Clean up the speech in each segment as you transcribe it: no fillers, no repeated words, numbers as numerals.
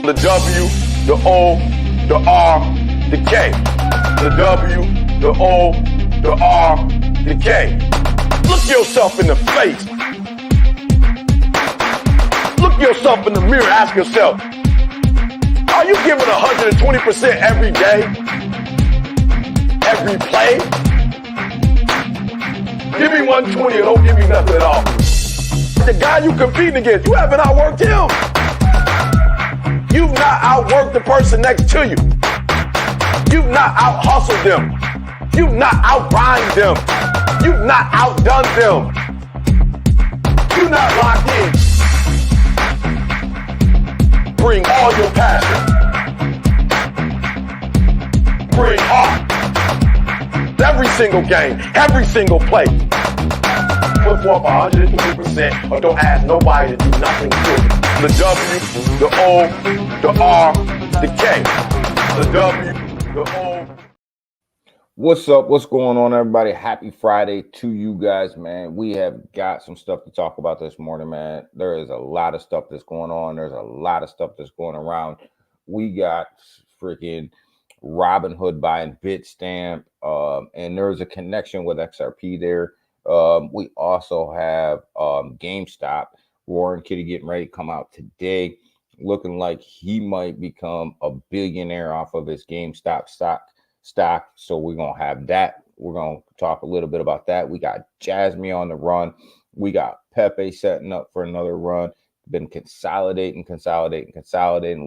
The W, the O, the R, the K. The W, the O, the R, the K. Look yourself in the face. Look yourself in the mirror. Ask yourself, are you giving 120% every day? Every play? Give me 120 or don't give me nothing at all. The guy you competing against, you haven't outworked him. You've not outworked the person next to you. You've not out-hustled them. You've not out-grind them. You've not outdone them. You're not locked in. Bring all your passion. Bring heart. Every single game, every single play. Put forth 120% or don't ask nobody to do nothing to you. The W, the O, the R, the K. The W, the O. What's up? What's going on, everybody? Happy Friday to you guys, man. We have got some stuff to talk about this morning, man. There is a lot of stuff that's going on. There's a lot of stuff that's going around. We got freaking Robinhood buying Bitstamp, and there's a connection with XRP there. We also have GameStop. Warren Kitty getting ready to come out today, looking like he might become a billionaire off of his GameStop stock. So we're going to have that. We're going to talk a little bit about that. We got Jasmine on the run. We got Pepe setting up for another run. Been consolidating.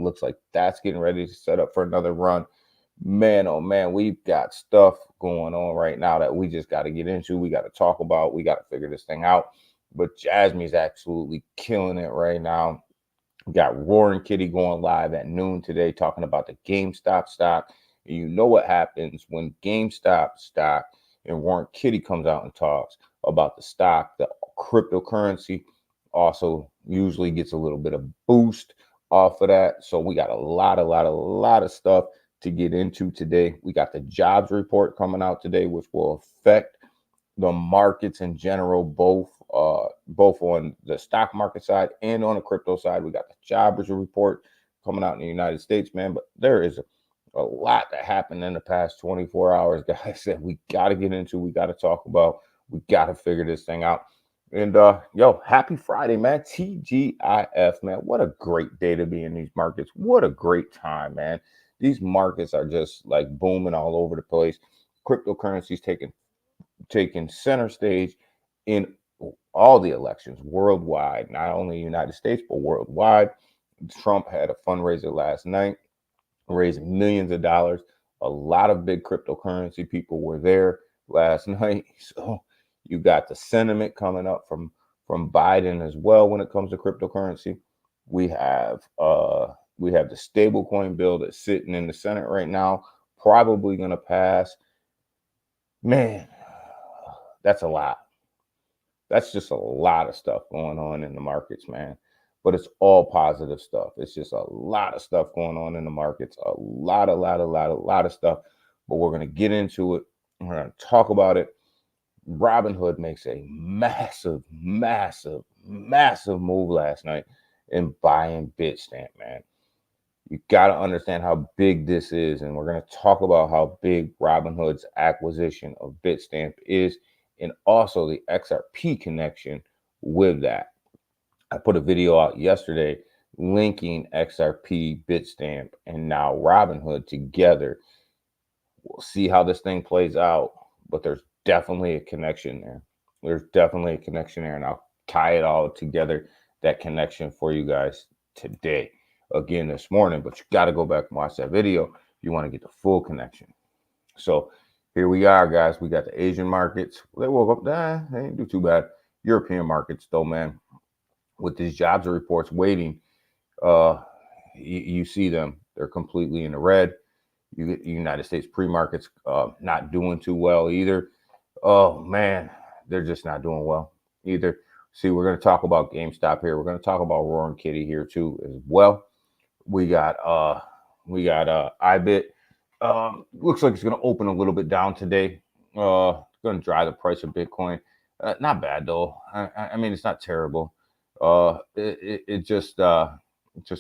Looks like that's getting ready to set up for another run. Man, oh man, we've got stuff going on right now that we just got to get into. We got to talk about. We got to figure this thing out. But Jasmine's absolutely killing it right now. We got Warren Kitty going live at noon today talking about the GameStop stock. And you know what happens when GameStop stock and Warren Kitty comes out and talks about the stock. The cryptocurrency also usually gets a little bit of boost off of that. So we got a lot of stuff to get into today. We got the jobs report coming out today, which will affect the markets in general, both on the stock market side and on the crypto side. We got the jobs report coming out in the United States, man. But there is a lot that happened in the past 24 hours, guys, that we got to get into. We got to talk about. We got to figure this thing out. And yo, happy Friday, man. TGIF, man. What a great day to be in these markets. What a great time, man. These markets are just like booming all over the place. Cryptocurrency's taking center stage in all the elections worldwide, not only the United States, but worldwide. Trump had a fundraiser last night, raising millions of dollars. A lot of big cryptocurrency people were there last night. So you got the sentiment coming up from Biden as well when it comes to cryptocurrency. We have the stablecoin bill that's sitting in the Senate right now, probably going to pass. Man, that's a lot. That's just a lot of stuff going on in the markets, man. But it's all positive stuff. It's just a lot of stuff going on in the markets. A lot of stuff. But we're going to get into it. We're going to talk about it. Robinhood makes a massive move last night in buying Bitstamp, man. You got to understand how big this is. And we're going to talk about how big Robinhood's acquisition of Bitstamp is, and also the XRP connection with that. I put a video out yesterday linking XRP, Bitstamp, and now Robinhood together. We'll see how this thing plays out, but there's definitely a connection there. And I'll tie it all together, that connection for you guys today. Again this morning, but you got to go back and watch that video if you want to get the full connection. So here we are, guys. We got the Asian markets. They woke up. They didn't do too bad. European markets, though, man. With these jobs reports waiting, you see them. They're completely in the red. You get United States pre-markets not doing too well either. Oh, man, they're just not doing well either. See, we're going to talk about GameStop here. We're going to talk about Warren Kitty here, too, as well. We got IBIT. Looks like it's going to open a little bit down today. going to drive the price of Bitcoin. Not bad though. I mean, it's not terrible. It just a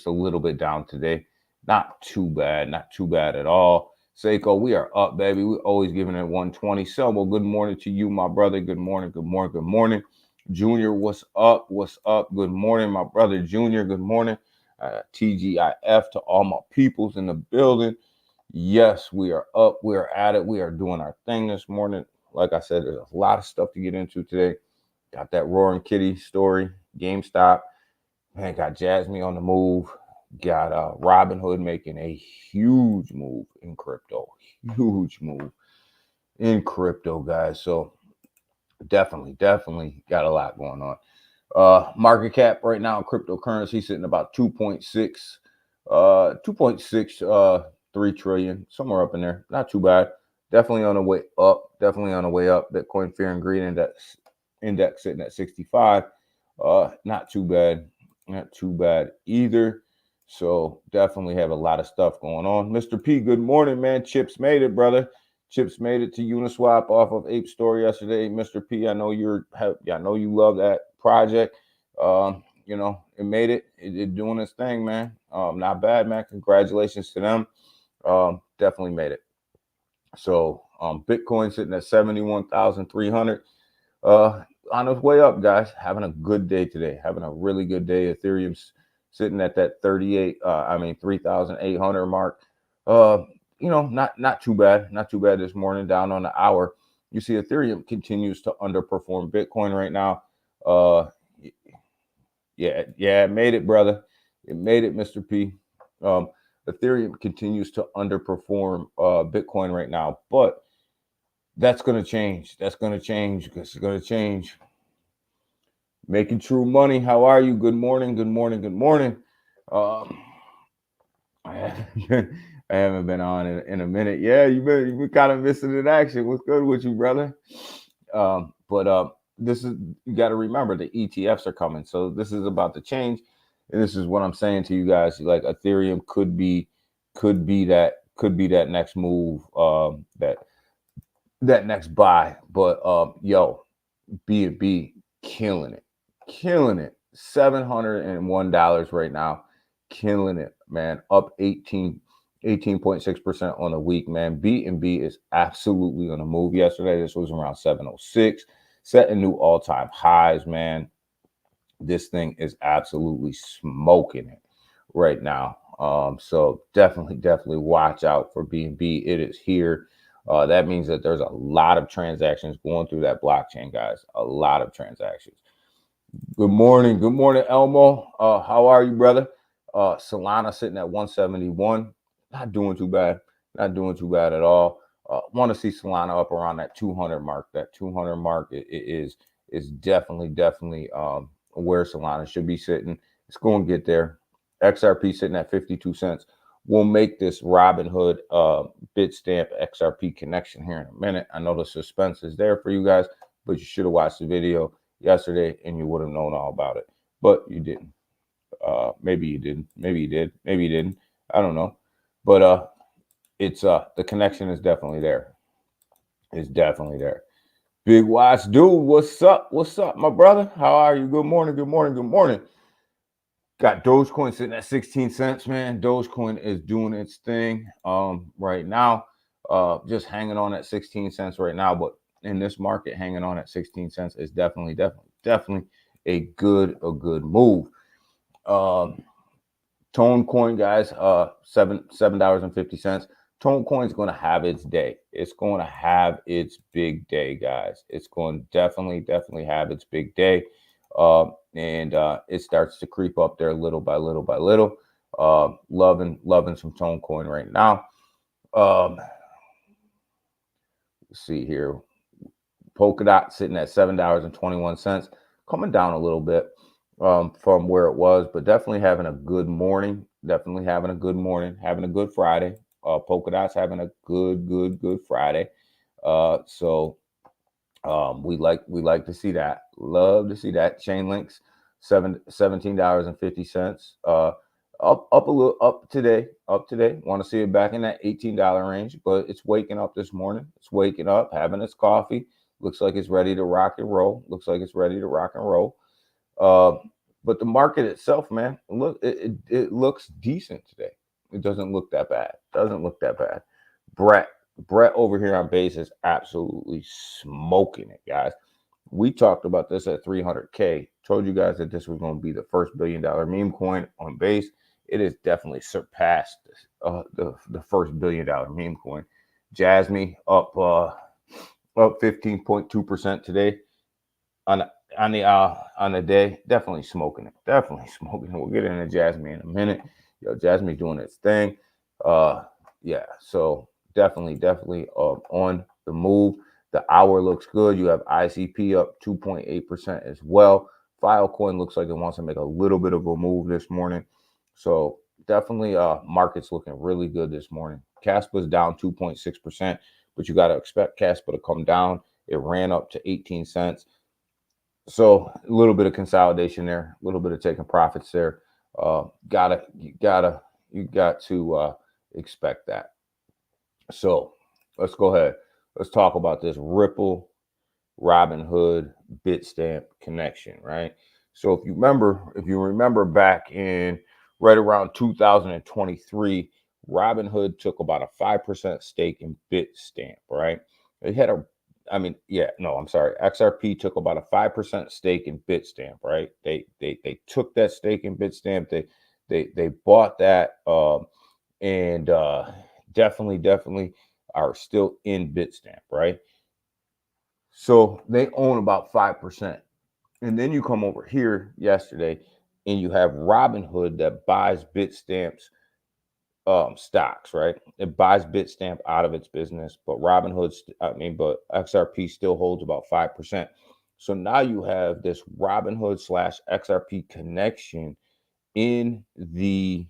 little bit down today. Not too bad. Not too bad at all. Seiko, we are up, baby. We're always giving it 120. Selmo, good morning to you, my brother. Good morning. Good morning. Good morning. Junior, what's up? What's up? Good morning, my brother Junior. Good morning. TGIF to all my peoples in the building. Yes, we are up. We are at it. We are doing our thing this morning. Like I said, there's a lot of stuff to get into today. Got that Roaring Kitty story, GameStop. Man, got Jasmine on the move. Got Robinhood making a huge move in crypto. Huge move in crypto, guys. So definitely got a lot going on. Market cap right now, cryptocurrency sitting about 2.63 trillion, somewhere up in there. Not too bad. Definitely on the way up. Bitcoin Fear and Greed index sitting at 65. Not too bad either. So definitely have a lot of stuff going on. Mr. P, good morning, man. Chips made it, brother. Chips made it to Uniswap off of Ape Store yesterday. Mr. P, I know you love that project. It made it. It doing its thing, man. Not bad, man. Congratulations to them. Definitely made it. So Bitcoin sitting at 71,300. On its way up, guys. Having a good day today. Having a really good day. Ethereum's sitting at that 3,800 mark. Not too bad. Not too bad this morning. Down on the hour. You see Ethereum continues to underperform Bitcoin right now. It made it, brother. It made it, Mr. P. Ethereum continues to underperform Bitcoin right now, but that's going to change. It's going to change. Making true money. How are you? Good morning. I haven't been on in a minute. Yeah, you've been kind of missing in action. What's good with you, brother? This is, you got to remember the ETFs are coming. So this is about to change. And this is what I'm saying to you guys. Like Ethereum could be that next move, that next buy. But B&B killing it. $701 right now. Killing it, man. Up 18.6% on the week, man. B&B is absolutely on the move. Yesterday, this was around 706, setting new all-time highs, man. This thing is absolutely smoking it right now. So definitely watch out for B&B. It is here. That means that there's a lot of transactions going through that blockchain, guys. A lot of transactions. Good morning, Elmo. How are you, brother? Solana sitting at 171. Not doing too bad at all. Want to see Solana up around that 200 mark. That 200 mark is definitely where Solana should be sitting. It's going to get there. XRP sitting at 52 cents. We'll make this Robinhood Bitstamp XRP connection here in a minute. I know the suspense is there for you guys, but you should have watched the video yesterday and you would have known all about it, but you didn't. Maybe you didn't. Maybe you did. Maybe you didn't. I don't know. But it's the connection is definitely there. It's definitely there. Big Watch dude, what's up? What's up, my brother? How are you? Good morning. Got Dogecoin sitting at 16 cents, man. Dogecoin is doing its thing right now. Just hanging on at 16 cents right now, but in this market, hanging on at 16 cents is definitely a good move. Tone Coin, guys, $7.50. Tone Coin is going to have its day. It's going to have its big day, guys. It's going to definitely have its big day. And it starts to creep up there little by little. Loving some Tone Coin right now. Let's see here. Polkadot sitting at $7.21, coming down a little bit from where it was, but definitely having a good morning. Having a good Friday. Polkadot's having a good Friday. So we like to see that. Love to see that. Chain links, $17.50. Up a little, up today. Want to see it back in that $18 range, but it's waking up this morning. It's waking up, having its coffee, Looks like it's ready to rock and roll. Looks like it's ready to rock and roll. Uh, but the market itself, man, look, it looks decent today. It doesn't look that bad. Doesn't look that bad. Brett, Brett over here on base is absolutely smoking it, guys. We talked about this at 300K. Told you guys that this was going to be the first $1 billion meme coin on base. It has definitely surpassed the first $1 billion meme coin. Jasmine up 15.2% today on the day. Definitely smoking it. Definitely smoking it. We'll get into Jasmine in a minute. Yo, Jasmine doing its thing. Yeah. So definitely on the move. The hour looks good. You have ICP up 2.8% as well. Filecoin looks like it wants to make a little bit of a move this morning. So definitely market's looking really good this morning. Caspa's down 2.6%, but you got to expect Caspa to come down. It ran up to 18 cents. So a little bit of consolidation there, a little bit of taking profits there. You got to expect that. So let's go ahead. Let's talk about this Ripple Robinhood Bitstamp connection, right? So if you remember back in right around 2023, Robinhood took about a 5% stake in Bitstamp, right? They had XRP took about a 5% stake in Bitstamp, right? They took that stake in Bitstamp. They bought that and definitely are still in Bitstamp, right? So they own about 5%. And then you come over here yesterday and you have Robinhood that buys Bitstamp's stocks, right? It buys Bitstamp out of its business, but but XRP still holds about 5%. So now you have this Robinhood / XRP connection in the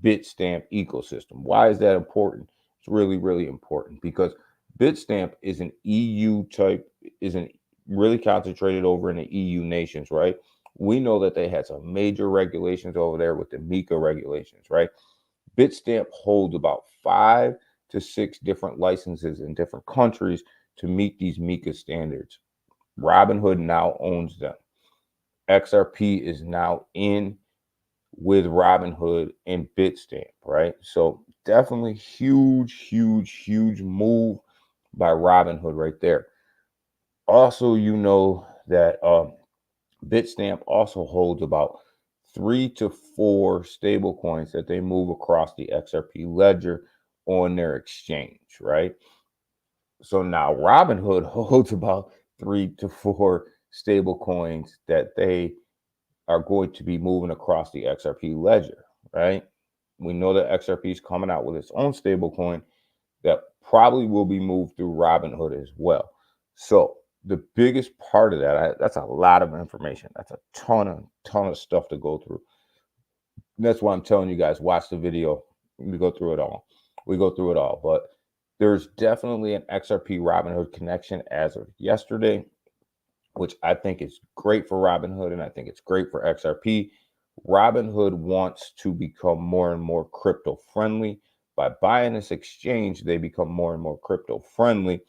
Bitstamp ecosystem. Why is that important? It's really important because Bitstamp is an EU type, isn't really concentrated over in the EU nations, right? We know that they had some major regulations over there with the MiCA regulations, right? Bitstamp holds about 5 to 6 different licenses in different countries to meet these MiCA standards. Robinhood now owns them. XRP is now in with Robinhood and Bitstamp, right? So definitely huge move by Robinhood right there. Also, you know that Bitstamp also holds about 3 to 4 stable coins that they move across the XRP ledger on their exchange, right? So now Robinhood holds about 3 to 4 stable coins that they are going to be moving across the XRP ledger, right? We know that XRP is coming out with its own stable coin that probably will be moved through Robinhood as well. So the biggest part of that's a lot of information. That's a ton of stuff to go through. And that's why I'm telling you guys, watch the video. We go through it all. But there's definitely an XRP Robinhood connection as of yesterday, which I think is great for Robinhood, and I think it's great for XRP. Robinhood wants to become more and more crypto friendly. By buying this exchange, they become more and more crypto friendly.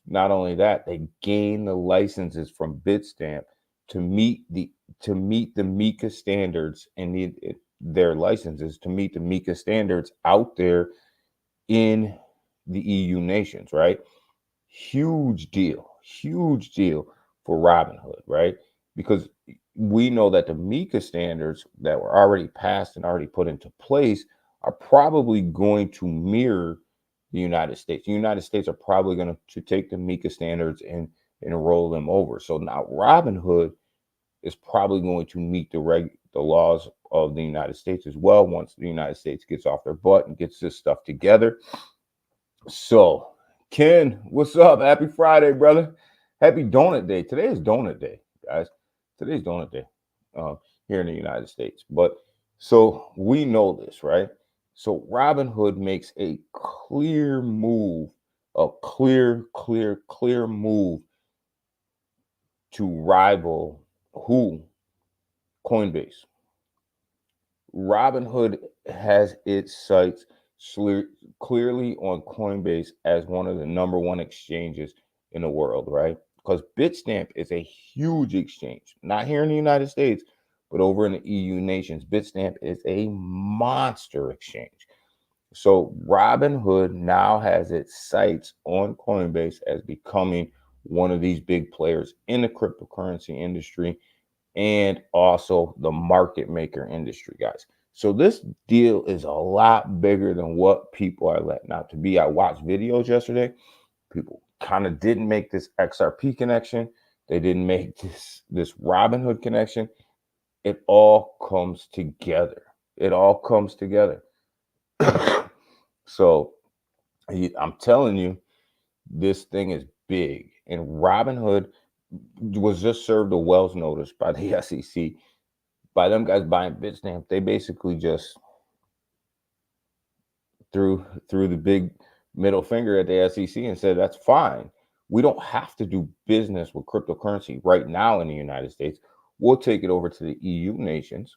Not only that, they gain the licenses from Bitstamp to meet the MiCA standards and their licenses to meet the MiCA standards out there in the EU nations, right? Huge deal for Robinhood, right? Because we know that the MiCA standards that were already passed and already put into place are probably going to mirror the United States. The United States are probably going to take the MiCA standards and roll them over. So now Robinhood is probably going to meet the laws of the United States as well once the United States gets off their butt and gets this stuff together. So, Ken, what's up? Happy Friday, brother. Happy Donut Day. Today is Donut Day, guys. Today's Donut Day here in the United States. But so we know this, right? So Robinhood makes a clear move, a clear move to rival who? Coinbase. Robinhood has its sights clearly on Coinbase as one of the number one exchanges in the world, right? Because Bitstamp is a huge exchange, not here in the United States, but over in the EU nations. Bitstamp is a monster exchange. So Robinhood now has its sights on Coinbase as becoming one of these big players in the cryptocurrency industry and also the market maker industry, guys. So this deal is a lot bigger than what people are letting out to be. I watched videos yesterday. People kind of didn't make this XRP connection. They didn't make this Robinhood connection. It all comes together. It all comes together. So I'm telling you, this thing is big. And Robinhood was just served a Wells notice by the SEC. By them guys buying Bitstamp, they basically just threw the big middle finger at the SEC and said, that's fine. We don't have to do business with cryptocurrency right now in the United States. We'll take it over to the EU nations,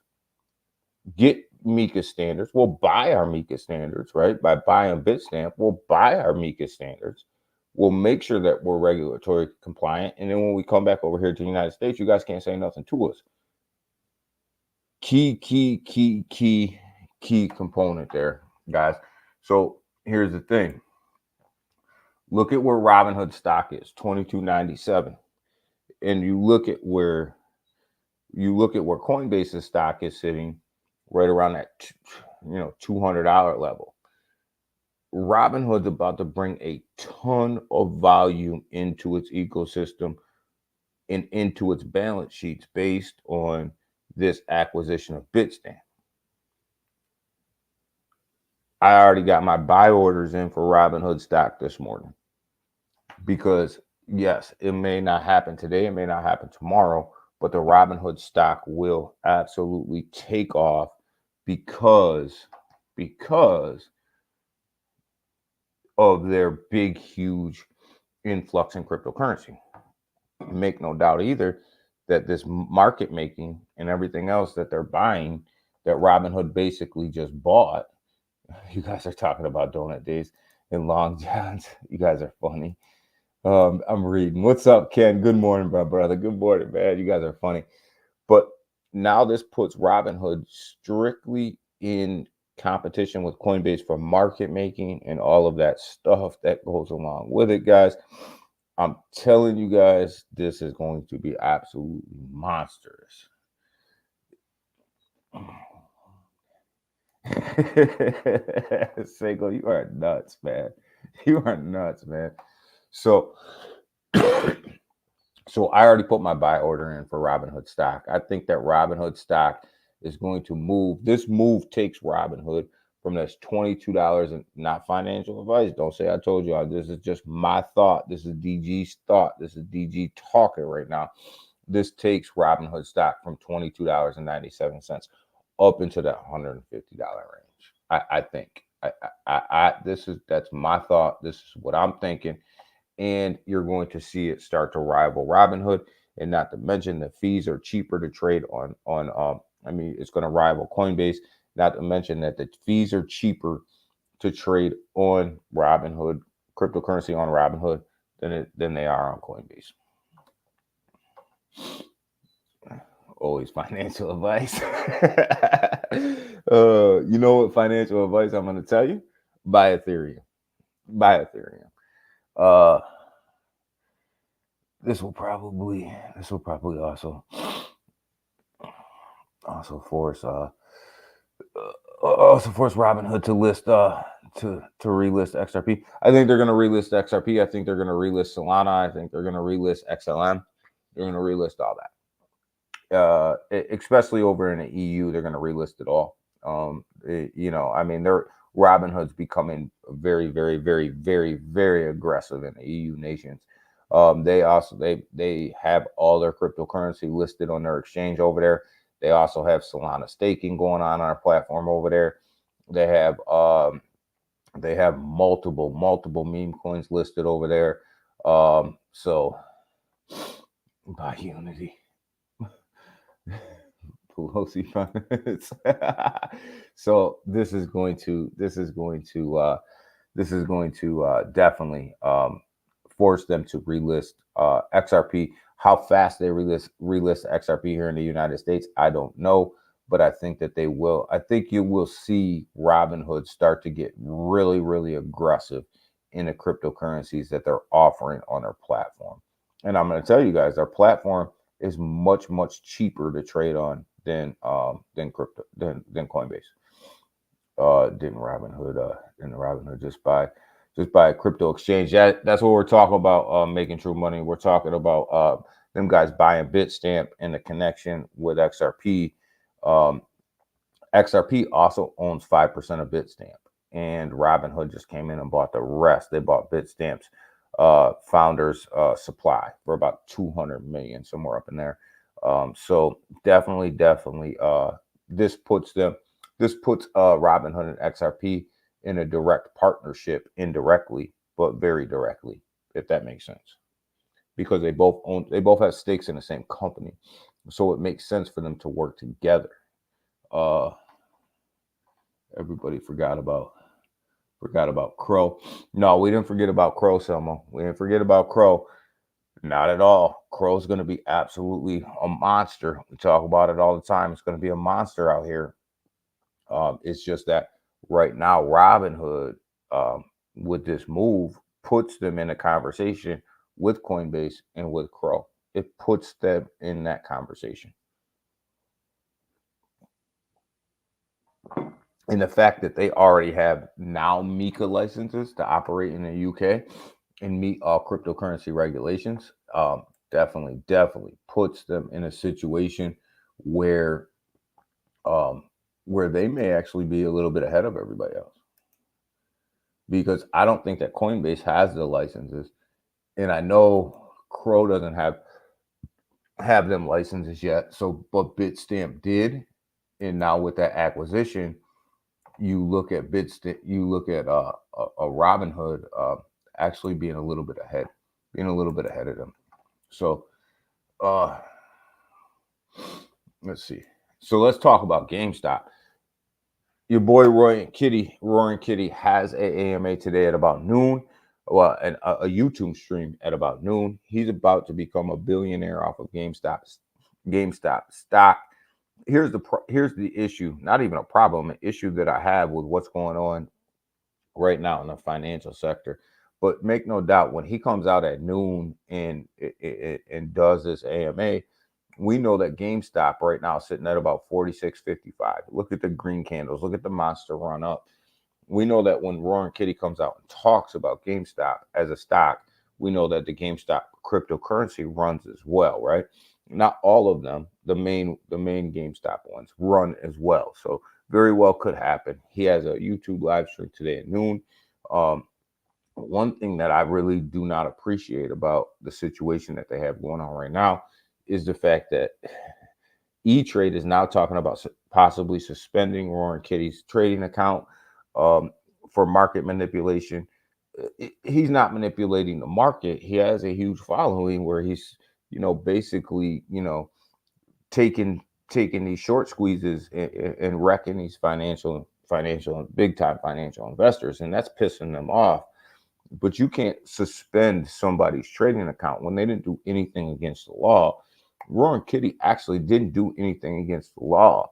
get MiCA standards. We'll buy our MiCA standards, right? By buying Bitstamp, we'll buy our MiCA standards. We'll make sure that we're regulatory compliant. And then when we come back over here to the United States, you guys can't say nothing to us. Key component there, guys. So here's the thing. Look at where Robinhood stock is, $22.97. And you look at where Coinbase's stock is sitting, right around that $200 level. Robinhood's about to bring a ton of volume into its ecosystem and into its balance sheets based on this acquisition of Bitstamp. I already got my buy orders in for Robinhood stock this morning because, yes, it may not happen today, it may not happen tomorrow, but the Robinhood stock will absolutely take off because of their big, huge influx in cryptocurrency. Make no doubt either that this market making and everything else that they're buying, that Robinhood basically just bought. You guys are talking about donut days and long johns. You guys are funny. I'm reading. What's up, Ken? Good morning, my brother. Good morning, man. You guys are funny. But now this puts Robinhood strictly in competition with Coinbase for market making and all of that stuff that goes along with it, guys. I'm telling you guys, this is going to be absolutely monstrous. Seiko, you are nuts, man. You are nuts, man. So I already put my buy order in for Robinhood stock. I think that Robinhood stock is going to move. This move takes Robinhood from this $22, and not financial advice. Don't say I told y'all. This is just my thought. This is DG's thought. This is DG talking right now. This takes Robinhood stock from $22.97 up into that $150 range. I think. That's my thought. This is what I'm thinking. And you're going to see it start to rival Robinhood. And not to mention the fees are cheaper to trade on it's going to rival Coinbase. Not to mention that the fees are cheaper to trade on Robinhood, cryptocurrency on Robinhood, than they are on Coinbase. Always financial advice. You know what financial advice I'm going to tell you? Buy Ethereum. Buy Ethereum. This will probably also force Robinhood to list to relist XRP. I think they're going to relist XRP. I think they're going to relist Solana. I think they're going to relist XLM. They're going to relist all that. Especially over in the EU, they're going to relist it all. Robinhood's becoming very, very, very, very, very aggressive in the EU nations. They have all their cryptocurrency listed on their exchange over there. They also have Solana staking going on our platform over there. They have multiple meme coins listed over there. So buy Unity. Pelosi funds. So this is going to definitely force them to relist XRP. How fast they relist XRP here in the United States, I don't know, but I think that they will. I think you will see Robinhood start to get really, really aggressive in the cryptocurrencies that they're offering on their platform. And I'm going to tell you guys, their platform is much, much cheaper to trade on than Coinbase. Didn't Robinhood just buy a crypto exchange? That's what we're talking about, making true money. We're talking about them guys buying Bitstamp and the connection with XRP. XRP also owns 5% of Bitstamp, and Robinhood just came in and bought the rest. They bought Bitstamp's founders supply for about 200 million, somewhere up in there. So definitely this puts Robinhood and XRP in a direct partnership, indirectly but very directly, if that makes sense, because they both have stakes in the same company, so it makes sense for them to work together. Everybody forgot about Crow. No, we didn't forget about Crow, Selma. We didn't forget about Crow. Not at all. Crow's going to be absolutely a monster. We talk about it all the time. It's going to be a monster out here. It's just that right now, Robinhood, with this move, puts them in a conversation with Coinbase and with Crow. It puts them in that conversation. And the fact that they already have now MiCA licenses to operate in the UK and meet all cryptocurrency regulations, definitely puts them in a situation where they may actually be a little bit ahead of everybody else. Because I don't think that Coinbase has the licenses, and I know Crow doesn't have them licenses yet. So, but Bitstamp did, and now with that acquisition, you look at Bitstamp, you look at a Robinhood actually being a little bit ahead of them. So, let's see. So let's talk about GameStop. Your boy Roaring Kitty has a AMA today at about noon. Well, and a YouTube stream at about noon. He's about to become a billionaire off of GameStop stock. Here's the issue, not even a problem, an issue that I have with what's going on right now in the financial sector. But make no doubt, when he comes out at noon and does this AMA, we know that GameStop right now is sitting at about 46.55. Look at the green candles. Look at the monster run up. We know that when Roaring Kitty comes out and talks about GameStop as a stock, we know that the GameStop cryptocurrency runs as well, right? Not all of them, the main GameStop ones run as well. So very well could happen. He has a YouTube live stream today at noon. One thing that I really do not appreciate about the situation that they have going on right now is the fact that E-Trade is now talking about possibly suspending Roaring Kitty's trading account for market manipulation. He's not manipulating the market. He has a huge following where he's, basically, taking these short squeezes and wrecking these financial big time financial investors, and that's pissing them off. But you can't suspend somebody's trading account when they didn't do anything against the law. Roaring Kitty actually didn't do anything against the law.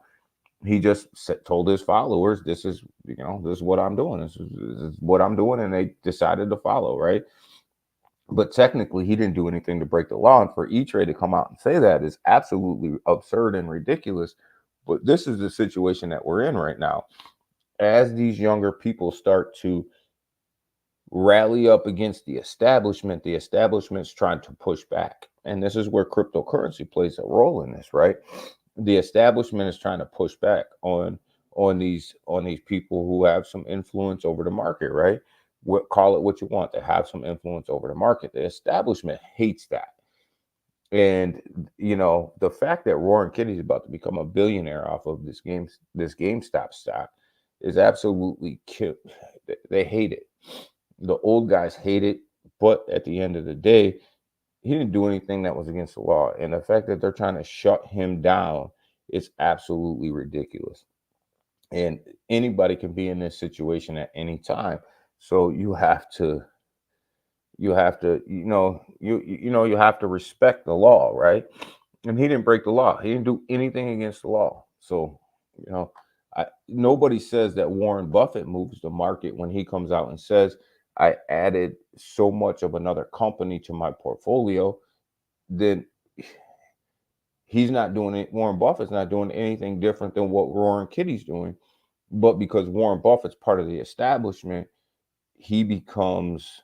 He just told his followers, this is what I'm doing. This is what I'm doing, and they decided to follow, right? But technically, he didn't do anything to break the law. And for E-Trade to come out and say that is absolutely absurd and ridiculous. But this is the situation that we're in right now. As these younger people start to rally up against the establishment's trying to push back. And this is where cryptocurrency plays a role in this, right? The establishment is trying to push back on these people who have some influence over the market, right? Call it what you want. They have some influence over the market. The establishment hates that. And the fact that Roaring Kitty is about to become a billionaire off of this GameStop stock is absolutely cute. They hate it. The old guys hate it, but at the end of the day, he didn't do anything that was against the law. And the fact that they're trying to shut him down is absolutely ridiculous. And anybody can be in this situation at any time. So you have to you have to, you have to respect the law, right? And he didn't break the law. He didn't do anything against the law. So, you know, nobody says that Warren Buffett moves the market when he comes out and says, I added so much of another company to my portfolio. Then he's not doing it. Warren Buffett's not doing anything different than what Roaring Kitty's doing. But because Warren Buffett's part of the establishment, he becomes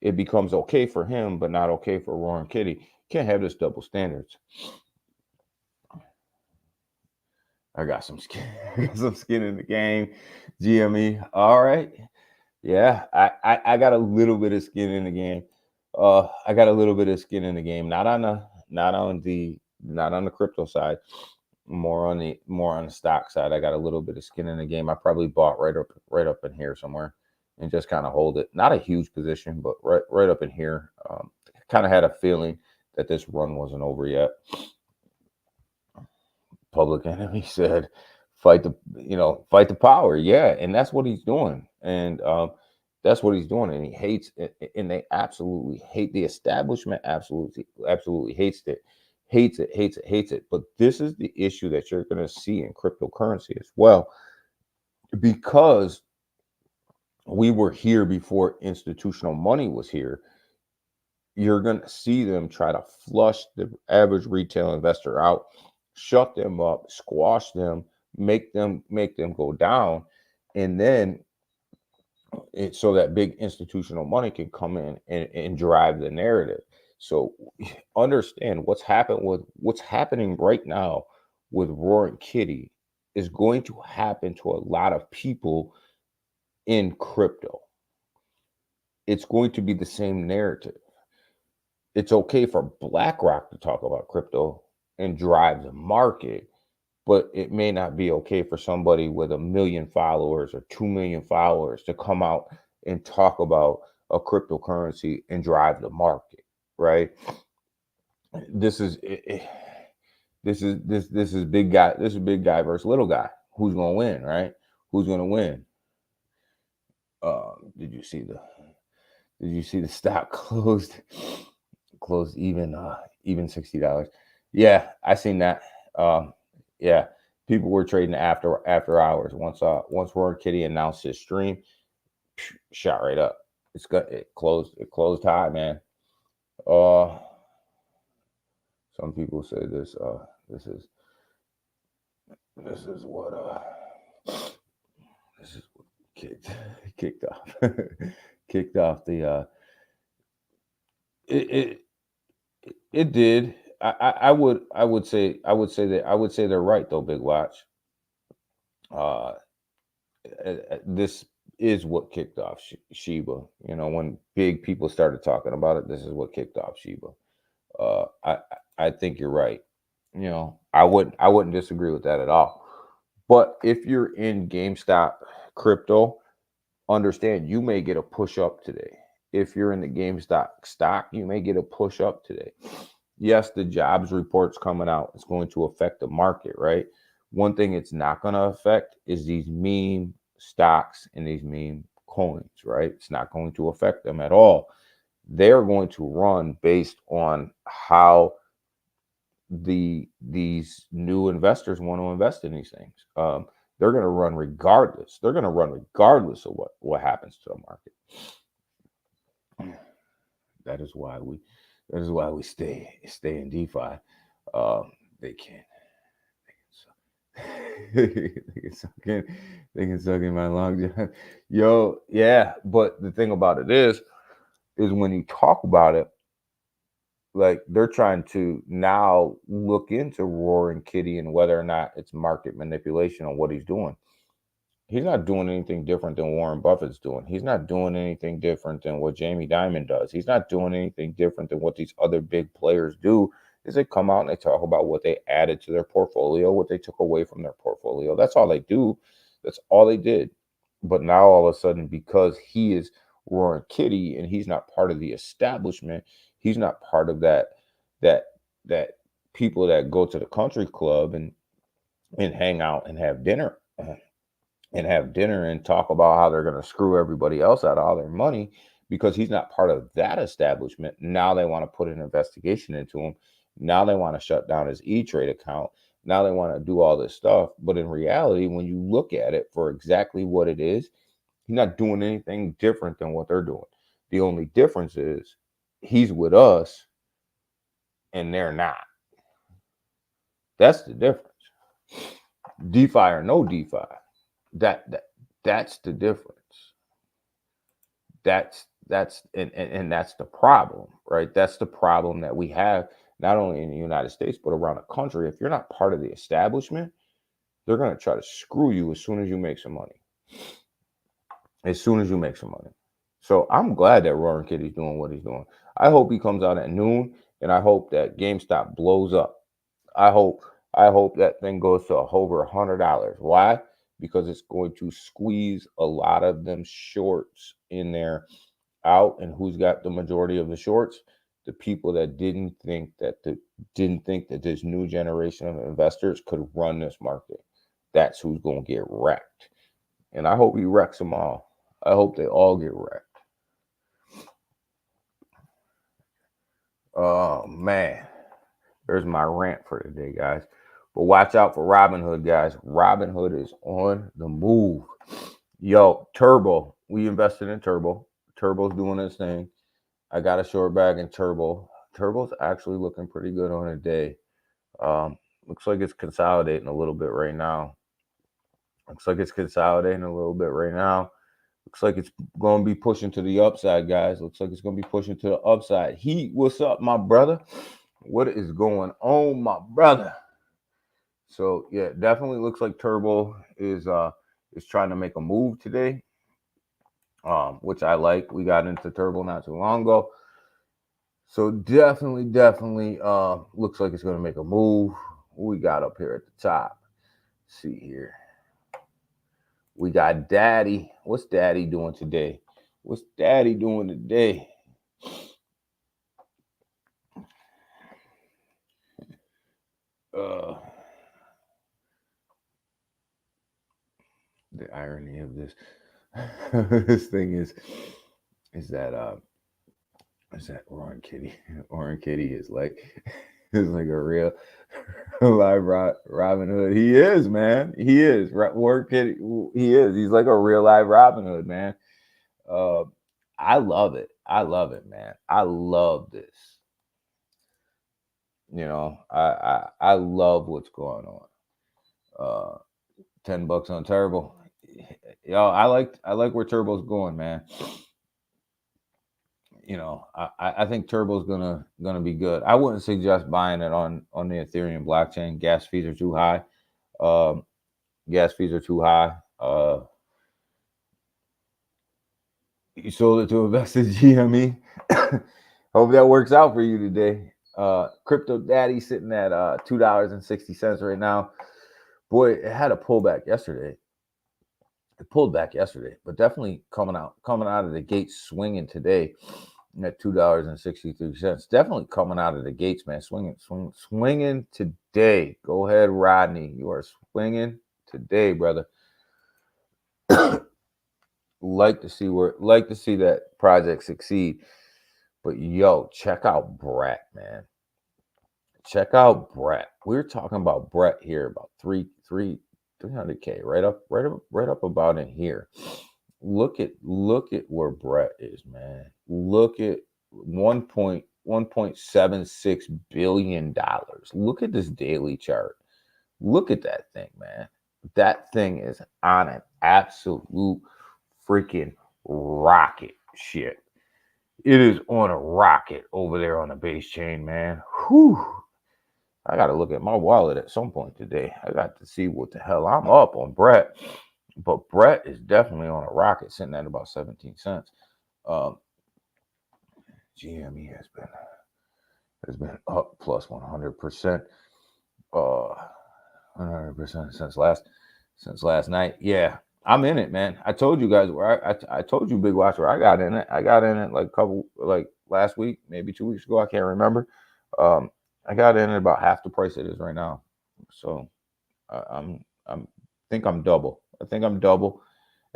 it becomes okay for him, but not okay for Roaring Kitty. Can't have this double standards. I got some skin, some skin in the game. GME. All right. Yeah, I got a little bit of skin in the game. I got a little bit of skin in the game. Not on the crypto side. More on the stock side. I got a little bit of skin in the game. I probably bought right up in here somewhere and just kind of hold it. Not a huge position, but right up in here. Kind of had a feeling that this run wasn't over yet. Public Enemy said, fight the power. Yeah, and that's what he's doing. And that's what he's doing. And he hates it, and they absolutely hate the establishment, absolutely hates it. Hates it. But this is the issue that you're going to see in cryptocurrency as well, because we were here before institutional money was here. You're going to see them try to flush the average retail investor out, shut them up, squash them, make them go down, and then so that big institutional money can come in and drive the narrative. So understand what's happening right now with Roaring Kitty is going to happen to a lot of people in crypto. It's going to be the same narrative. It's okay for BlackRock to talk about crypto and drive the market, but it may not be okay for somebody with 1 million followers or 2 million followers to come out and talk about a cryptocurrency and drive the market, right? This is big guy. This is big guy versus little guy. Who's gonna win, right? Who's gonna win? Did you see the stock closed even $60? Yeah, I seen that. Yeah, people were trading after hours. Once Roaring Kitty announced his stream, shot right up. It closed high, man. Some people say this is what kicked off kicked off the it did. I would say they're right though, Big Watch. This is what kicked off Shiba. When big people started talking about it, this is what kicked off Shiba. I think you're right. I wouldn't disagree with that at all. But if you're in GameStop crypto, understand you may get a push up today. If you're in the GameStop stock, you may get a push up today. Yes, the jobs report's coming out. It's going to affect the market, right? One thing it's not going to affect is these meme stocks and these meme coins, right? It's not going to affect them at all. They're going to run based on how these new investors want to invest in these things. They're going to run regardless. They're going to run regardless of what happens to the market. That is why we stay in DeFi. They can suck in my long john. Yo, yeah. But the thing about it is when you talk about it, like they're trying to now look into Roaring Kitty and whether or not it's market manipulation on what he's doing. He's not doing anything different than Warren Buffett's doing. He's not doing anything different than what Jamie Dimon does. He's not doing anything different than what these other big players do. Is they come out and they talk about what they added to their portfolio, what they took away from their portfolio. That's all they do. That's all they did. But now all of a sudden, because he is Roaring Kitty and he's not part of the establishment, he's not part of that people that go to the country club and hang out and have dinner and talk about how they're going to screw everybody else out of all their money. because he's not part of that establishment. Now they want to put an investigation into him. Now they want to shut down his E-Trade account. Now they want to do all this stuff. But in reality, when you look at it for exactly what it is, he's not doing anything different than what they're doing. The only difference is he's with us and they're not. That's the difference. DeFi or no DeFi. That's the difference. That's the problem, right? That's the problem that we have not only in the United States but around the country. If you're not part of the establishment, they're going to try to screw you as soon as you make some money. As soon as you make some money. So I'm glad that Roaring Kitty's doing what he's doing. I hope he comes out at noon, and I hope that GameStop blows up. I hope that thing goes to over $100. Why? Because it's going to squeeze a lot of them shorts in there out. And who's got the majority of the shorts? The people that didn't think that this new generation of investors could run this market. That's who's going to get wrecked. And I hope he wrecks them all. I hope they all get wrecked. Oh, man. There's my rant for today, guys. But watch out for Robinhood, guys. Robinhood is on the move. Yo, Turbo. We invested in Turbo. Turbo's doing its thing. I got a short bag in Turbo. Turbo's actually looking pretty good on a day. Looks like it's consolidating a little bit right now. Looks like it's going to be pushing to the upside, guys. Looks like it's going to be pushing to the upside. Heat, what's up, my brother? What is going on, my brother? So yeah, definitely looks like Turbo is trying to make a move today, which I like. We got into Turbo not too long ago, so definitely looks like it's going to make a move. What we got up here at the top? Let's see here. We got Daddy. What's Daddy doing today? The irony of this this thing is that Orange Kitty. Orange Kitty is like a real live Robin Hood. He is, man. He is. Orange Kitty. He is. He's like a real live Robin Hood, man. I love it. Man. I love this. You know, I love what's going on. $10 on Turbo. Yo, I like where Turbo's going, man. You know, I think Turbo's gonna be good. I wouldn't suggest buying it on the Ethereum blockchain. Gas fees are too high. You sold it to invest in GME. Hope that works out for you today. Crypto Daddy sitting at $2.60 right now. Boy, it had a pullback yesterday. It pulled back yesterday, but definitely coming out of the gate swinging today at $2.63. Definitely coming out of the gates, man. Swinging today. Go ahead, Rodney. You are swinging today, brother. Like to see that project succeed. But yo, check out Brett, man. Check out Brett. We're talking about Brett here, about 300K, right up about in here. Look at where Brett is, man. Look at $1.76 billion. Look at this daily chart. Look at that thing, man. That thing is on an absolute freaking rocket shit. It is on a rocket over there on the base chain, man. Whew. I got to look at my wallet at some point today. I got to see what the hell I'm up on Brett. But Brett is definitely on a rocket, sitting at about 17 cents. GME has been up plus 100%. 100% since last night. Yeah, I'm in it, man. I told you guys where I told you, Big Watch, where I got in it. I got in it like last week, maybe 2 weeks ago. I can't remember. I got in at about half the price it is right now. So I think I'm double. I think I'm double.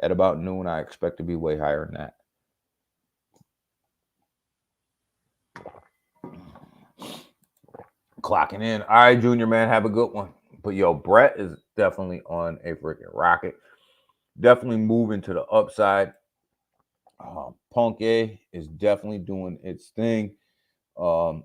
At about noon, I expect to be way higher than that. clocking in. All right, Junior, man, have a good one. But yo, Brett is definitely on a freaking rocket. Definitely moving to the upside. Punk A is definitely doing its thing. Oh,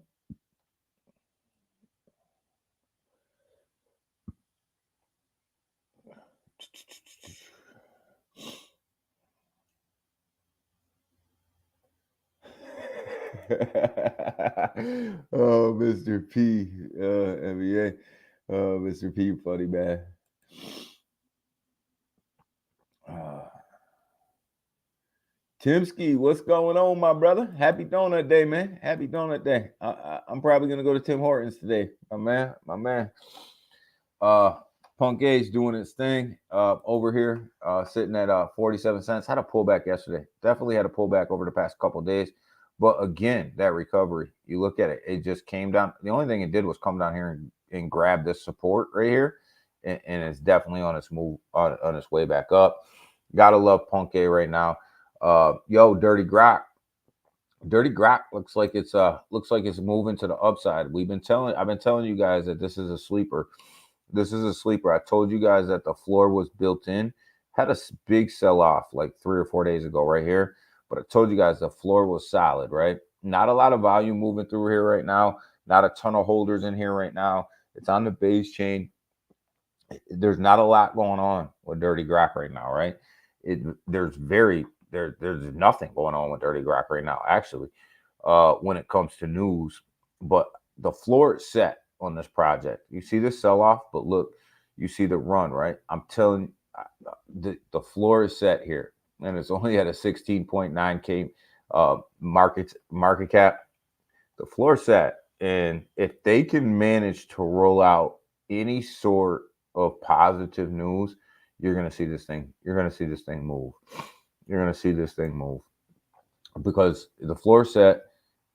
Mr. P, NBA. Mr. P, funny man. Timski, what's going on, my brother? Happy Donut Day, man. Happy Donut Day. I'm probably gonna go to Tim Hortons today, my man. Punk A's doing its thing over here, sitting at 47 cents. Had a pullback yesterday. Definitely had a pullback over the past couple days. But again, that recovery, you look at it, it just came down. The only thing it did was come down here and grab this support right here. And it's definitely on its move, on its way back up. Gotta love Punk A right now. Yo, Dirty Grok. Dirty Grok looks like it's moving to the upside. I've been telling you guys that this is a sleeper. This is a sleeper. I told you guys that the floor was built in. Had a big sell-off like 3 or 4 days ago right here. But I told you guys the floor was solid, right? Not a lot of volume moving through here right now. Not a ton of holders in here right now. It's on the base chain. There's not a lot going on with Dirty Grok right now, right? There's nothing going on with Dirty Grok right now, actually, when it comes to news. But the floor is set on this project. You see the sell-off, but look, you see the run, right? I'm telling you, the floor is set here, and it's only at a 16.9K market cap. The floor set, and if they can manage to roll out any sort of positive news, you're going to see this thing. You're going to see this thing move. You're going to see this thing move because the floor set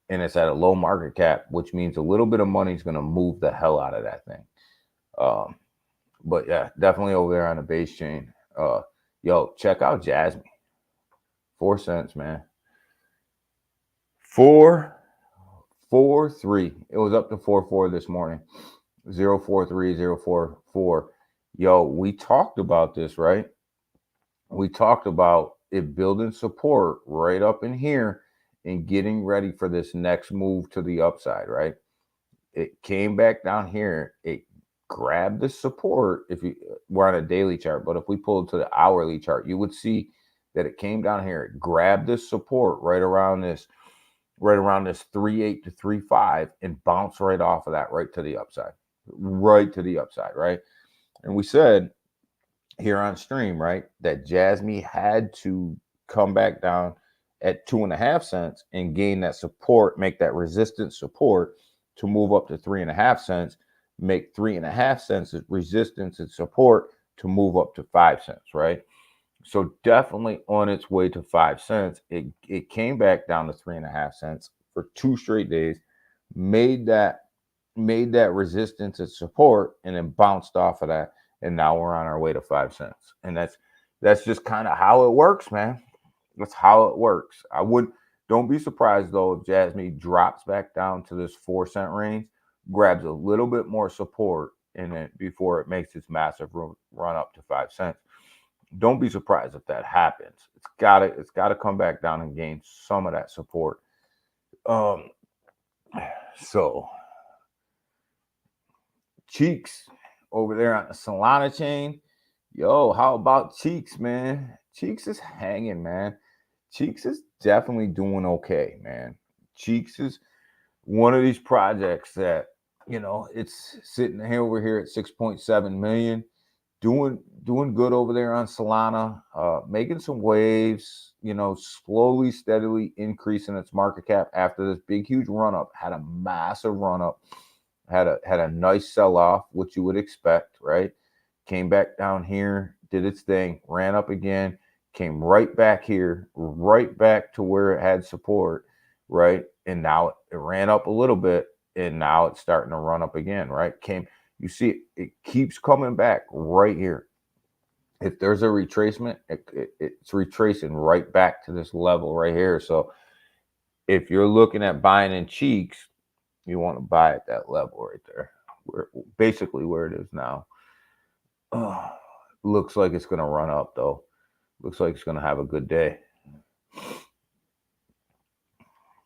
and it's at a low market cap, which means a little bit of money is going to move the hell out of that thing. But yeah, definitely over there on the base chain. Yo, check out Jasmine. 4 cents, man. 4.43. It was up to 4.4 this morning. 0.43, 0.44. Yo, we talked about this, right? We talked about it building support right up in here and getting ready for this next move to the upside, right? It came back down here. It grabbed the support. If we're on a daily chart, but if we pull it to the hourly chart, you would see that it came down here. It grabbed this support right around this 3.8 to 3.5 and bounced right off of that right to the upside, right? And we said here on stream, right, that Jasmine had to come back down at 2.5 cents and gain that support, make that resistance support to move up to 3.5 cents, make 3.5 cents resistance and support to move up to 5 cents, right? So definitely on its way to 5 cents. It came back down to 3.5 cents for 2 straight days, made that resistance and support, and then bounced off of that. And now we're on our way to 5 cents. And that's just kind of how it works, man. That's how it works. Don't be surprised though if Jasmine drops back down to this 4 cent range, grabs a little bit more support in it before it makes its massive run up to 5 cents. Don't be surprised if that happens. It's gotta come back down and gain some of that support. So Cheeks over there on the Solana chain. Yo, how about Cheeks, man? Cheeks is hanging, man. Cheeks is definitely doing okay, man. Cheeks is one of these projects that, it's sitting over here at 6.7 million, doing good over there on Solana, making some waves, slowly, steadily increasing its market cap after this big, huge run up. Had a massive run up, had a nice sell off, which you would expect, right? Came back down here, did its thing, ran up again, came right back here, right back to where it had support, right? And now it ran up a little bit, and now it's starting to run up again, right? You see it keeps coming back right here. If there's a retracement, it's retracing right back to this level right here. So if you're looking at buying in Cheeks, You want to buy at that level right there, basically where it is now. Looks like it's going to run up though. Looks like it's going to have a good day.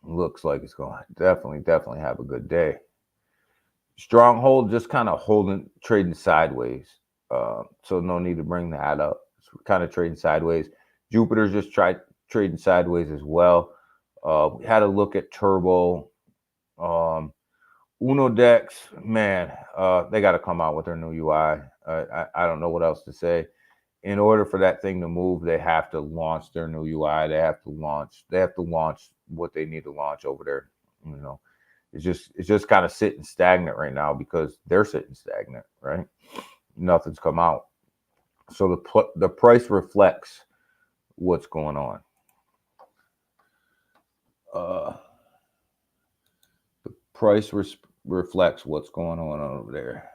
Looks like it's going to definitely have a good day. Stronghold just kind of trading sideways. So no need to bring that up. It's kind of trading sideways. Jupiter's just trading sideways as well. We had a look at Turbo. Unodex, man, they got to come out with their new UI. I don't know what else to say. In order for that thing to move, they have to launch their new UI. They have to launch what they need to launch over there. You know, it's just kind of sitting stagnant right now because they're sitting stagnant, right? Nothing's come out. So the price reflects what's going on. The price reflects what's going on over there.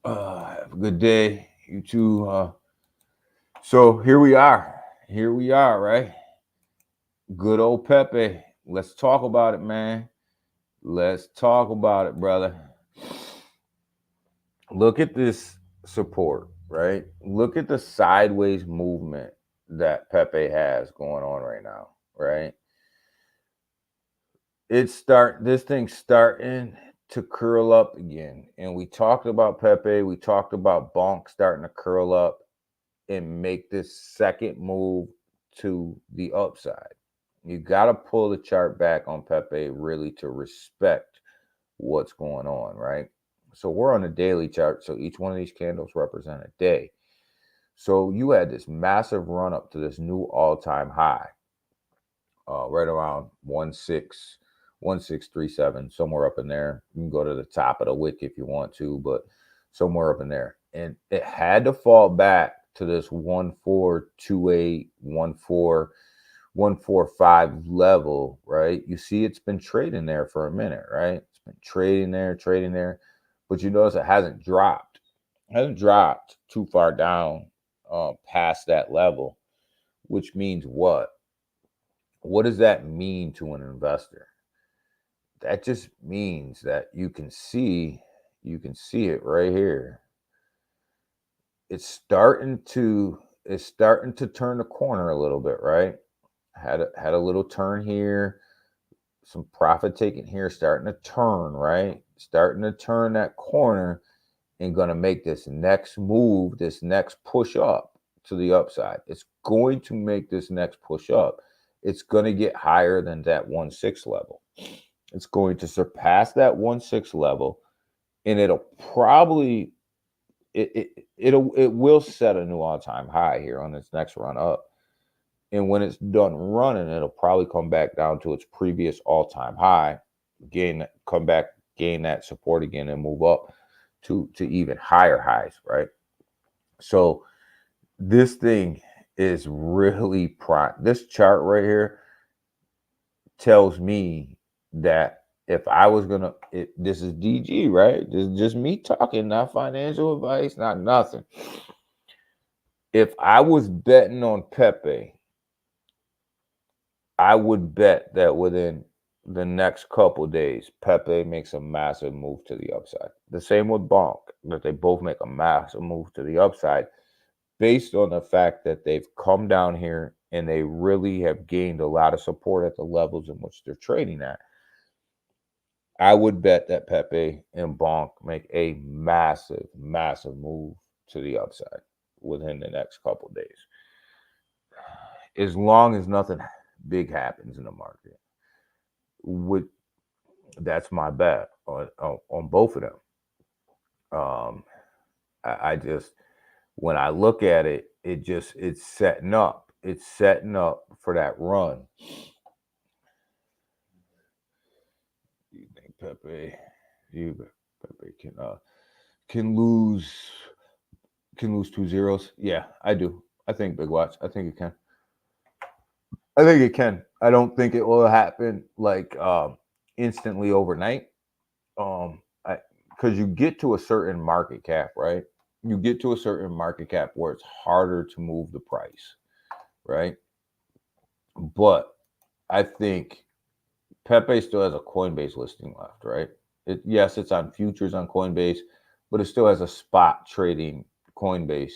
Have a good day, you two. So here we are, right? Good old Pepe. Let's talk about it, man. Let's talk about it, brother. Look at this support, right? Look at the sideways movement that Pepe has going on right now, right? This thing's starting to curl up again. And we talked about Pepe, we talked about Bonk starting to curl up and make this second move to the upside. You got to pull the chart back on Pepe really to respect what's going on, right? So we're on a daily chart. So each one of these candles represent a day. So you had this massive run up to this new all-time high, right around 1637, somewhere up in there. You can go to the top of the wick if you want to, but somewhere up in there. And it had to fall back to this 1428, 145 level, right? You see it's been trading there for a minute, right? It's been trading there. But you notice it hasn't dropped. It hasn't dropped too far down past that level, which means what? What does that mean to an investor? That just means that you can see it right here. It's starting to turn the corner a little bit, right? Had a little turn here, some profit taking here, starting to turn, right? Starting to turn that corner and going to make this next move, this next push up to the upside. It's going to make this next push up. It's going to get higher than that 1.6 level. It's going to surpass that 1.6 level, and it'll probably it will set a new all-time high here on its next run up. And when it's done running, it'll probably come back down to its previous all-time high, gain that support again, and move up to even higher highs, right? So this thing is really prime. This chart right here tells me that if I was gonna, this is DG, right? This is just me talking, not financial advice, not nothing. If I was betting on Pepe, I would bet that within the next couple days, Pepe makes a massive move to the upside. The same with Bonk, that they both make a massive move to the upside based on the fact that they've come down here and they really have gained a lot of support at the levels in which they're trading at. I would bet that Pepe and Bonk make a massive, massive move to the upside within the next couple of days. As long as nothing big happens in the market. That's my bet on both of them. I just, when I look at it, it's setting up. It's setting up for that run. Do you think Pepe can lose 2 zeros? Yeah, I do. I think Big Watch. I think it can. I don't think it will happen like instantly overnight. Because you get to a certain market cap, right? You get to a certain market cap where it's harder to move the price, right? But I think Pepe still has a Coinbase listing left, right? Yes, it's on futures on Coinbase, but it still has a spot trading Coinbase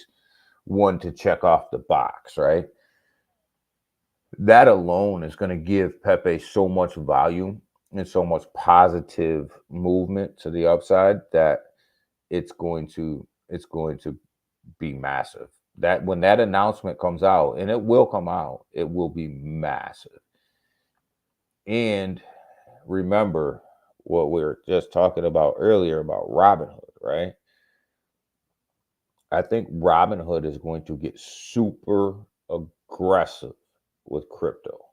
one to check off the box, right? That alone is going to give Pepe so much volume and so much positive movement to the upside that it's going to be massive. That when that announcement comes out, and it will come out, it will be massive. And remember what we were just talking about earlier about Robinhood, right? I think Robinhood is going to get super aggressive with crypto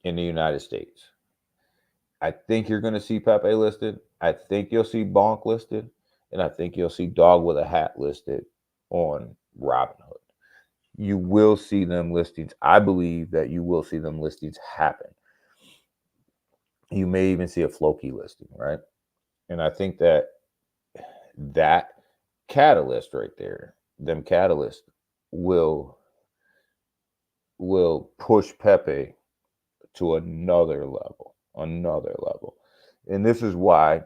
in the United States. I think you're going to see Pepe listed. I think you'll see Bonk listed. And I think you'll see Dog with a Hat listed on Robinhood. You will see them listings. I believe that you will see them listings happen. You may even see a Floki listing, right? And I think that catalyst right there, them catalysts will push Pepe to another level. And this is why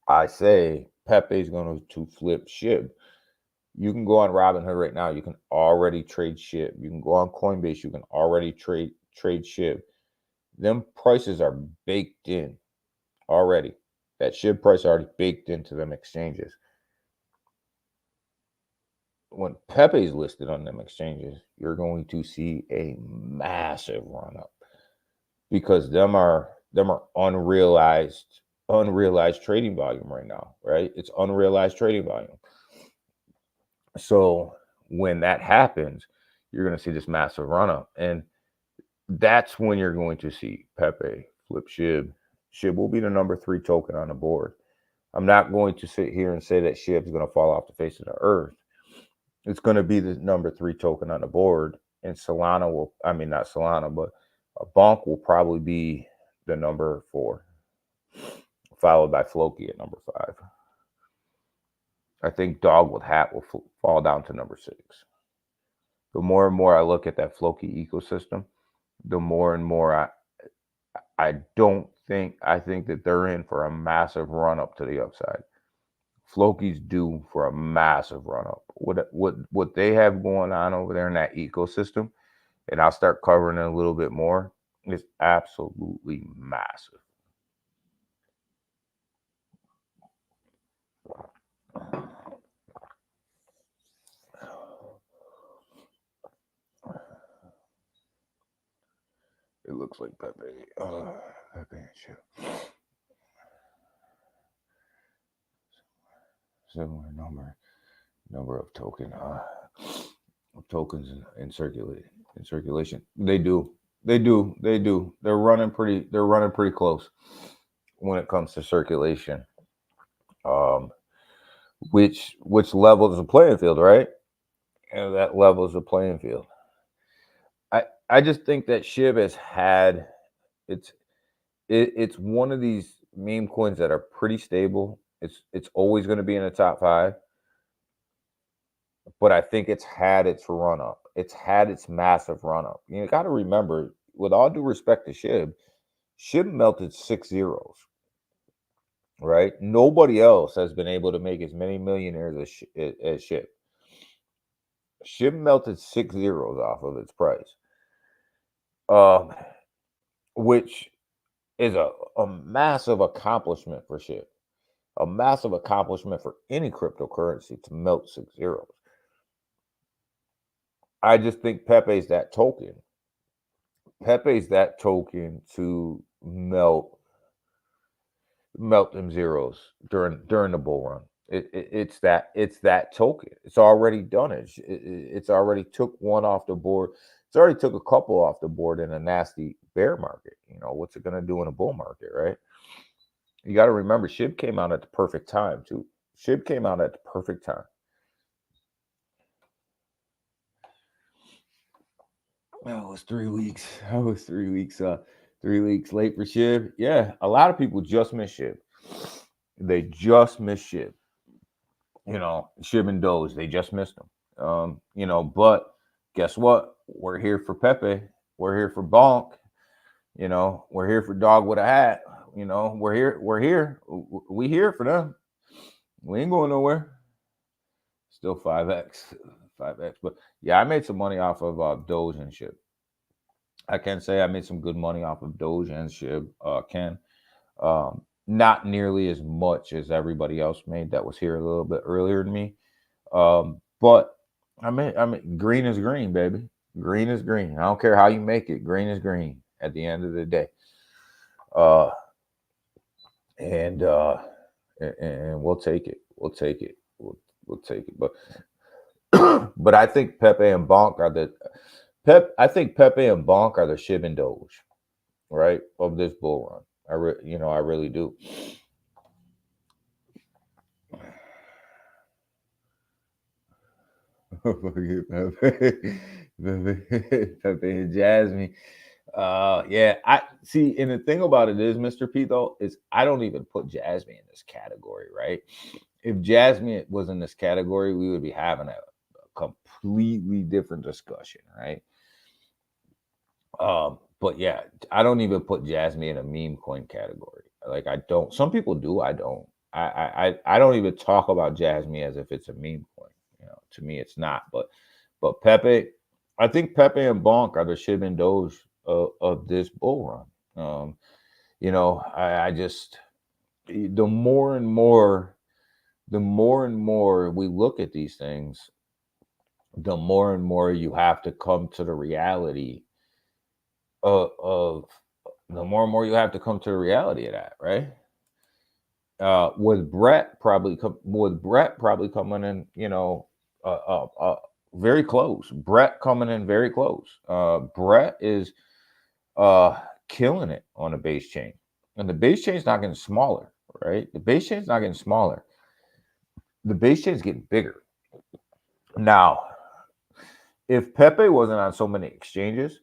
I say Pepe is going to flip SHIB. You can go on Robinhood right now. You can already trade SHIB. You can go on Coinbase. You can already trade SHIB. Them prices are baked in already. That SHIB price is already baked into them exchanges. When Pepe is listed on them exchanges, you're going to see a massive run up because them are unrealized trading volume right now, right? It's unrealized trading volume. So when that happens, you're going to see this massive run up, and that's when you're going to see Pepe flip SHIB. SHIB will be the number 3 token on the board. I'm not going to sit here and say that SHIB is going to fall off the face of the earth. It's going to be the number 3 token on the board, and Bonk will probably be the number 4, followed by Floki at number 5. I think Dog with Hat will fall down to number 6. The more and more I look at that Floki ecosystem, the more and more I think that they're in for a massive run up to the upside. Floki's due for a massive run up. What they have going on over there in that ecosystem, and I'll start covering it a little bit more, is absolutely massive. It looks like Pepe. Pepe and shit. Similar number of tokens in circulation. They do. They're running pretty close when it comes to circulation. Which levels the playing field, right? And that levels the playing field. I just think that SHIB has had it's one of these meme coins that are pretty stable. It's always going to be in the top 5. But I think it's had its run up. It's had its massive run up. You got to remember, with all due respect to SHIB melted 6 zeros, right? Nobody else has been able to make as many millionaires as SHIB. SHIB melted 6 zeros off of its price, which is a massive accomplishment for SHIB. A massive accomplishment for any cryptocurrency to melt 6 zeros. I just think Pepe's that token. Pepe's that token to melt them zeros during the bull run. It's that token. It's already done it. It's already took one off the board. It's already took a couple off the board in a nasty bear market. What's it going to do in a bull market, right? You got to remember, SHIB came out at the perfect time too. SHIB came out at the perfect time. That was 3 weeks. 3 weeks. 3 weeks late for SHIB. Yeah, a lot of people just miss SHIB. They just miss SHIB. SHIB and Doge, they just missed them. But guess what? We're here for Pepe. We're here for Bonk. You know, we're here for dog with a hat. You know, we're here. We're here. We here for them. We ain't going nowhere. Still 5x, 5x. But yeah, I made some money off of Doge and shit. I can say I made some good money off of Doge and shit. Ken, not nearly as much as everybody else made that was here a little bit earlier than me. But I mean, green is green, baby. Green is green. I don't care how you make it. Green is green at the end of the day. Uh, and uh, and we'll take it. We'll take it. We'll take it. But but I think Pepe and Bonk are the I think Pepe and Bonk are the Shib and Doge, right, of this bull run. I really do. Pepe, Pepe and Jasmine. Yeah, I see. And the thing about it is, Mr. P, though, is I don't even put Jasmine in this category, right? If Jasmine was in this category, we would be having a completely different discussion, right? But yeah, I don't even put Jasmine in a meme coin category. Like I don't. Some people do. I don't. I don't even talk about Jasmine as if it's a meme coin. You know, to me, it's not. But Pepe, I think Pepe and Bonk are the Shib and Doge of this bull run. I just the more and more we look at these things, the more and more you have to come to the reality of the more and more you have to come to the reality of that, right? With Brett probably coming in, very close. Brett coming in very close. Brett is killing it on the base chain, and the base chain's not getting smaller, right? The base chain's not getting smaller. The base chain's getting bigger. Now, if Pepe wasn't on so many exchanges,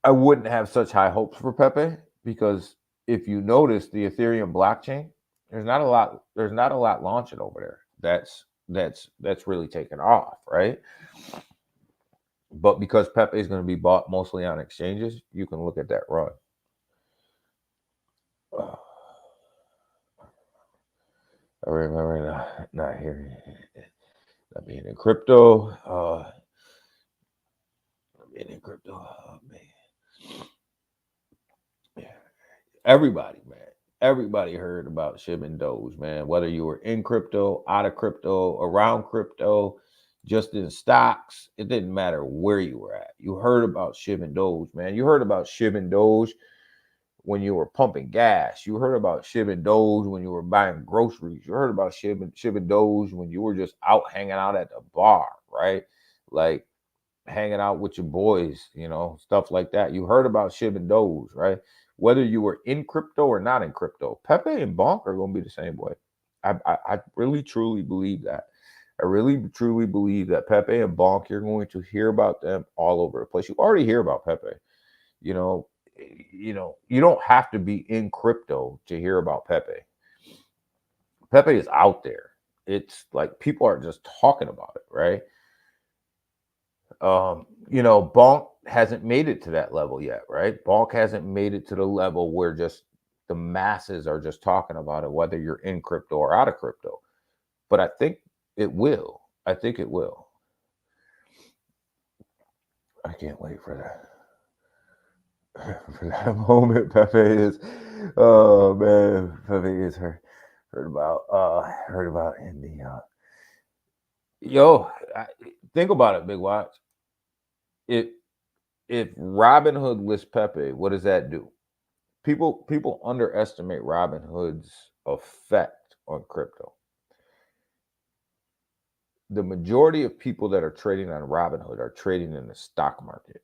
I wouldn't have such high hopes for Pepe, because if you notice the Ethereum blockchain, there's not a lot launching over there. That's really taken off, right? But because Pepe is going to be bought mostly on exchanges, you can look at that run. I remember not hearing, not being in crypto. Being in crypto, oh, man. Everybody heard about Shib and Doge, man. Whether you were in crypto, out of crypto, around crypto, just in stocks, it didn't matter where you were at. You heard about Shib and Doge, man. You heard about Shib and Doge when you were pumping gas. You heard about Shib and Doge when you were buying groceries. You heard about Shib and Doge when you were just out hanging out at the bar, right? Like hanging out with your boys, stuff like that. You heard about Shib and Doge, right? Whether you were in crypto or not in crypto, Pepe and Bonk are going to be the same way. I really truly believe that. I really truly believe that Pepe and Bonk, you're going to hear about them all over the place. You already hear about Pepe. You don't have to be in crypto to hear about Pepe. Pepe is out there. It's like people are just talking about it, right? Bonk hasn't made it to that level yet, right? Bonk hasn't made it to the level where just the masses are just talking about it, whether you're in crypto or out of crypto. But I think it will. I think it will. I can't wait for that. For that moment, Pepe is. Oh man, Pepe is heard about in the. Think about it, Big Watch. If Robinhood lists Pepe, what does that do? People underestimate Robinhood's effect on crypto. The majority of people that are trading on Robinhood are trading in the stock market.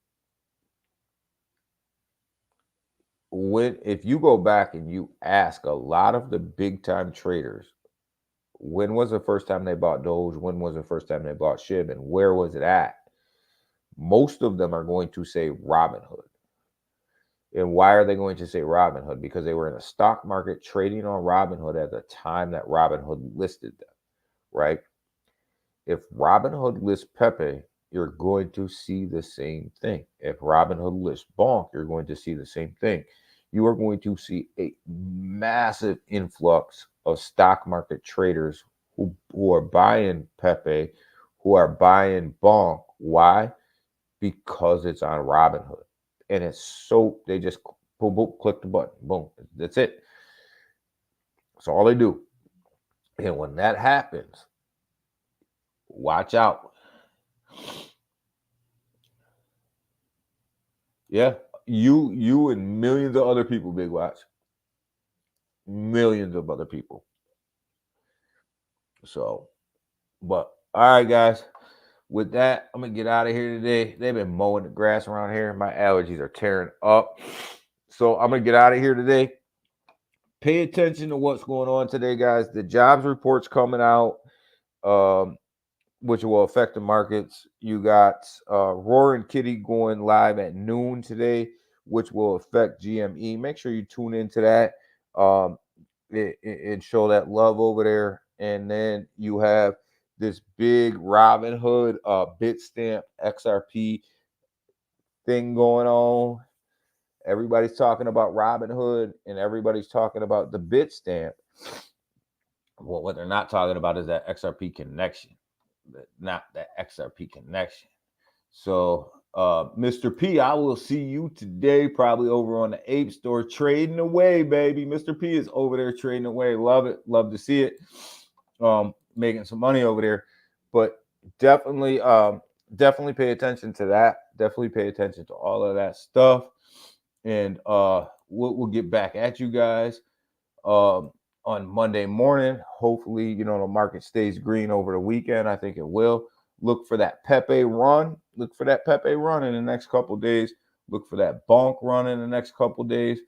If you go back and you ask a lot of the big time traders, when was the first time they bought Doge? When was the first time they bought SHIB? And where was it at? Most of them are going to say Robinhood. And why are they going to say Robinhood? Because they were in the stock market trading on Robinhood at the time that Robinhood listed them, right? If Robinhood lists Pepe, you're going to see the same thing. If Robinhood lists bonk, you're going to see the same thing. You are going to see a massive influx of stock market traders who are buying Pepe, who are buying bonk. Why? Because it's on Robinhood. And it's so, they just boom, boom, click the button. Boom. That's it. That's all they do. And when that happens, watch out. Yeah, you and millions of other people, Big Watch. Millions of other people. So, but all right, guys. With that, I'm gonna get out of here today. They've been mowing the grass around here. My allergies are tearing up. So I'm gonna get out of here today. Pay attention to what's going on today, guys. The jobs report's coming out, which will affect the markets. You got Roaring Kitty going live at noon today, which will affect GME. Make sure you tune into that and show that love over there. And then you have this big Robinhood Bitstamp XRP thing going on. Everybody's talking about Robinhood and everybody's talking about the Bitstamp. Well, what they're not talking about is that XRP connection, not that XRP connection. So, Mr. P, I will see you today, probably over on the Ape Store, trading away, baby. Mr. P is over there trading away. Love it. Love to see it. Making some money over there. But definitely pay attention to that. Definitely pay attention to all of that stuff. And we'll get back at you guys on Monday morning. Hopefully, the market stays green over the weekend. I think it will. Look for that Pepe run. Look for that Pepe run in the next couple days. Look for that bonk run in the next couple days.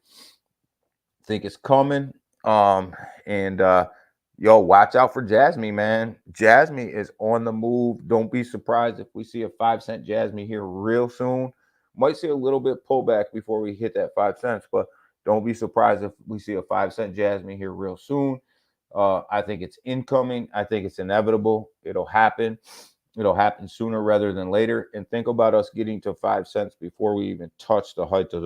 Think it's coming. Yo, watch out for Jasmine, man. Jasmine is on the move. Don't be surprised if we see a 5-cent Jasmine here real soon. Might see a little bit pullback before we hit that 5 cents, but don't be surprised if we see a 5-cent Jasmine here real soon. I think it's incoming. I think it's inevitable. It'll happen. It'll happen sooner rather than later. And think about us getting to 5 cents before we even touch the height of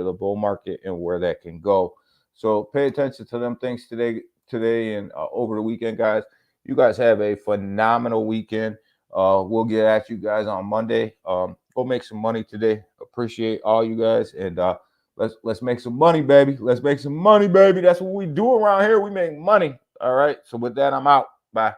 the bull market and where that can go. So pay attention to them things today and over the weekend, guys. You guys have a phenomenal weekend. We'll get at you guys on Monday. Go make some money today. Appreciate all you guys, and let's make some money, baby. Let's make some money, baby. That's what we do around here. We make money. All right. So with that, I'm out. Bye.